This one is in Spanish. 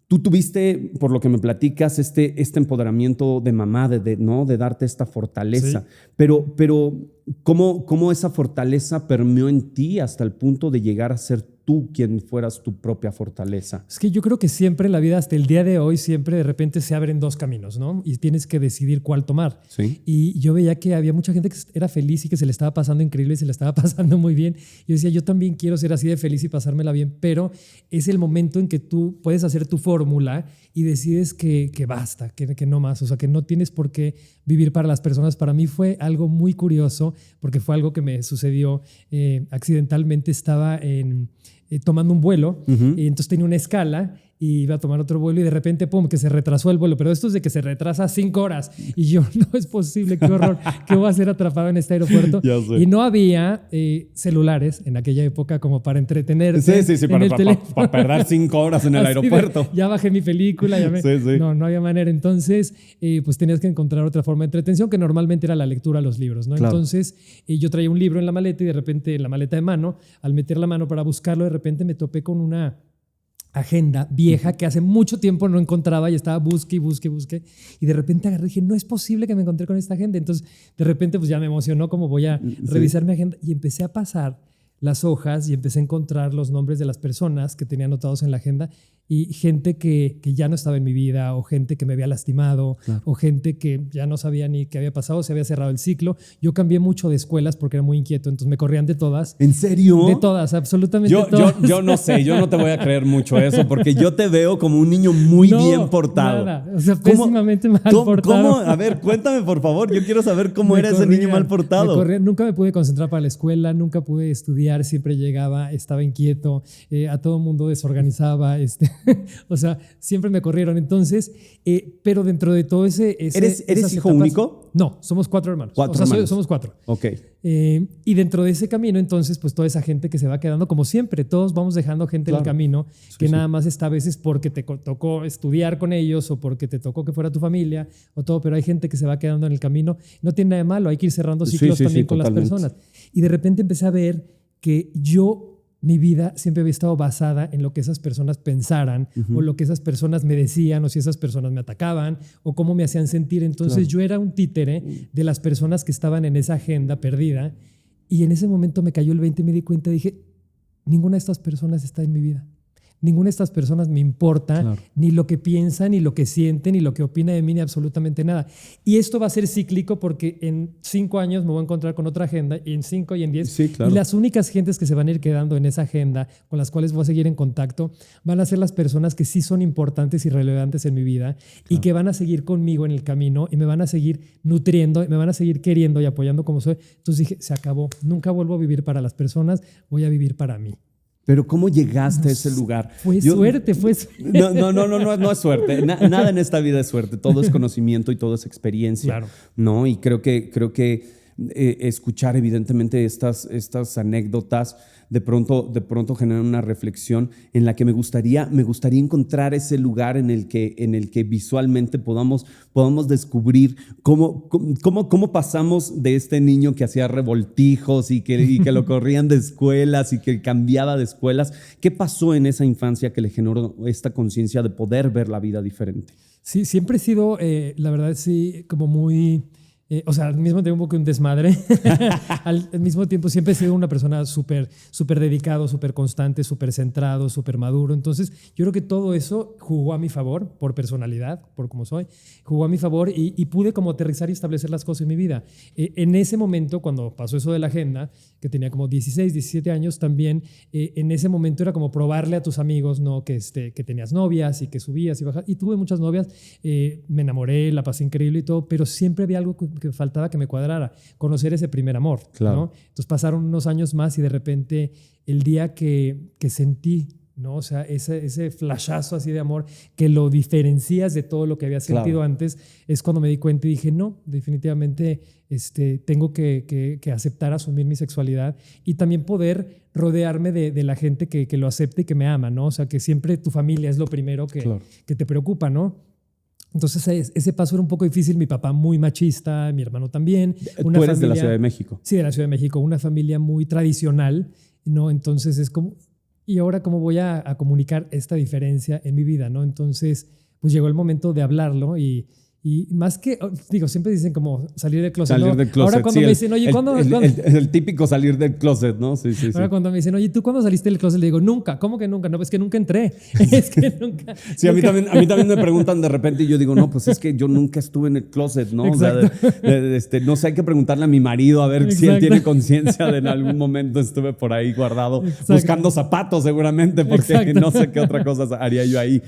Tú tuviste, por lo que me platicas, este empoderamiento de mamá, ¿no? De darte esta fortaleza. Sí. Pero ¿cómo esa fortaleza permeó en ti hasta el punto de llegar a ser tú quien fueras tu propia fortaleza? Es que yo creo que siempre en la vida, hasta el día de hoy, siempre de repente se abren dos caminos, ¿no? Y tienes que decidir cuál tomar. Sí. Y yo veía que había mucha gente que era feliz y que se le estaba pasando increíble y se le estaba pasando muy bien. Yo decía, yo también quiero ser así de feliz y pasármela bien, pero es el momento en que tú puedes hacer tu fórmula y decides que basta, que no más. O sea, que no tienes por qué vivir para las personas. Para mí fue algo muy curioso porque fue algo que me sucedió accidentalmente. Estaba tomando un vuelo y entonces tenía una escala y iba a tomar otro vuelo y de repente, pum, que se retrasó el vuelo. Pero esto es de que se retrasa 5 horas. Y yo, no es posible, qué horror, ¿qué voy a hacer atrapado en este aeropuerto? Y no había celulares en aquella época como para entretenerte. Sí, para perder 5 horas en el aeropuerto. Ya bajé mi película, ya me... Sí. No había manera. Entonces, pues tenías que encontrar otra forma de entretención, que normalmente era la lectura, los libros, ¿no? Claro. Entonces, yo traía un libro en la maleta y de repente, en la maleta de mano, al meter la mano para buscarlo, de repente me topé con una agenda vieja que hace mucho tiempo no encontraba y estaba busque y de repente agarré y dije, no es posible que me encontré con esta agenda. Entonces de repente pues ya me emocionó como voy a revisar mi agenda y empecé a pasar las hojas y empecé a encontrar los nombres de las personas que tenía anotados en la agenda y gente que ya no estaba en mi vida o gente que me había lastimado o gente que ya no sabía ni qué había pasado, se había cerrado el ciclo. Yo cambié mucho de escuelas porque era muy inquieto, entonces me corrían de todas. ¿En serio? De todas, absolutamente todas. Yo no sé, yo no te voy a creer mucho eso porque yo te veo como un niño muy bien portado. Nada, o sea, pésimamente mal portado. ¿Cómo? A ver, cuéntame por favor, yo quiero saber cómo era ese niño mal portado. Nunca me pude concentrar para la escuela, nunca pude estudiar, siempre llegaba, estaba inquieto, a todo mundo desorganizaba, o sea, siempre me corrieron. Entonces, pero dentro de todo ¿Eres hijo etapas, único? No, somos 4 hermanos. Somos 4. Ok. Y dentro de ese camino, entonces, pues toda esa gente que se va quedando, como siempre, todos vamos dejando gente en el camino que nada más está a veces porque te tocó estudiar con ellos o porque te tocó que fuera tu familia o todo, pero hay gente que se va quedando en el camino. No tiene nada de malo, hay que ir cerrando ciclos también con totalmente. Las personas. Y de repente empecé a ver que mi vida siempre había estado basada en lo que esas personas pensaran o lo que esas personas me decían o si esas personas me atacaban o cómo me hacían sentir. Entonces yo era un títere de las personas que estaban en esa agenda perdida y en ese momento me cayó el 20 y me di cuenta y dije, ninguna de estas personas está en mi vida. Ninguna de estas personas me importa, ni lo que piensa, ni lo que siente, ni lo que opina de mí, ni absolutamente nada. Y esto va a ser cíclico porque en 5 años me voy a encontrar con otra agenda, y en 5 y en 10. Sí, claro. Y las únicas gentes que se van a ir quedando en esa agenda, con las cuales voy a seguir en contacto, van a ser las personas que sí son importantes y relevantes en mi vida y que van a seguir conmigo en el camino y me van a seguir nutriendo, y me van a seguir queriendo y apoyando como soy. Entonces dije, se acabó. Nunca vuelvo a vivir para las personas, voy a vivir para mí. Pero ¿cómo llegaste a ese lugar? Fue suerte. No es suerte. Nada en esta vida es suerte. Todo es conocimiento y todo es experiencia. Claro. ¿No? Y creo que escuchar evidentemente estas anécdotas de pronto generan una reflexión en la que me gustaría encontrar ese lugar en el que visualmente podamos descubrir cómo pasamos de este niño que hacía revoltijos y que lo corrían de escuelas y que cambiaba de escuelas. ¿Qué pasó en esa infancia que le generó esta conciencia de poder ver la vida diferente? Sí, siempre he sido, la verdad, sí, como muy... o sea, al mismo tiempo que un desmadre, al mismo tiempo siempre he sido una persona súper dedicado, súper constante, súper centrado, súper maduro. Entonces, yo creo que todo eso jugó a mi favor, por personalidad, por cómo soy, jugó a mi favor y pude como aterrizar y establecer las cosas en mi vida. En ese momento, cuando pasó eso de la agenda, que tenía como 16, 17 años, también en ese momento era como probarle a tus amigos, ¿no? Que tenías novias y que subías y bajabas. Y tuve muchas novias, me enamoré, la pasé increíble y todo, pero siempre había algo que faltaba que me cuadrara, conocer ese primer amor, claro. ¿no? Entonces pasaron unos años más y de repente el día que sentí, ¿no? O sea, ese flashazo así de amor que lo diferencias de todo lo que había sentido antes, es cuando me di cuenta y dije, no, definitivamente tengo que aceptar, asumir mi sexualidad y también poder rodearme de la gente que lo acepte y que me ama, ¿no? O sea, que siempre tu familia es lo primero que te preocupa, ¿no? Entonces ese paso era un poco difícil, mi papá muy machista, mi hermano también. ¿Tú eres de la Ciudad de México? Sí, de la Ciudad de México, una familia muy tradicional, ¿no? Entonces es como, ¿y ahora cómo voy a comunicar esta diferencia en mi vida, ¿no? Entonces, pues llegó el momento de hablarlo y más que, digo, siempre dicen como salir del closet. Salir ¿no? del closet. Ahora cuando me dicen, oye, ¿cuándo? El típico salir del closet, ¿no? Sí. Ahora cuando me dicen, oye, ¿tú cuándo saliste del closet? Le digo, nunca. ¿Cómo que nunca? No, es que nunca entré. Es que nunca. Sí, nunca. a mí también me preguntan de repente y yo digo, no, pues es que yo nunca estuve en el closet, ¿no? Exacto. O sea, no sé, hay que preguntarle a mi marido a ver Exacto. si él tiene conciencia de en algún momento estuve por ahí guardado, Exacto. buscando zapatos seguramente, porque Exacto. no sé qué otra cosa haría yo ahí.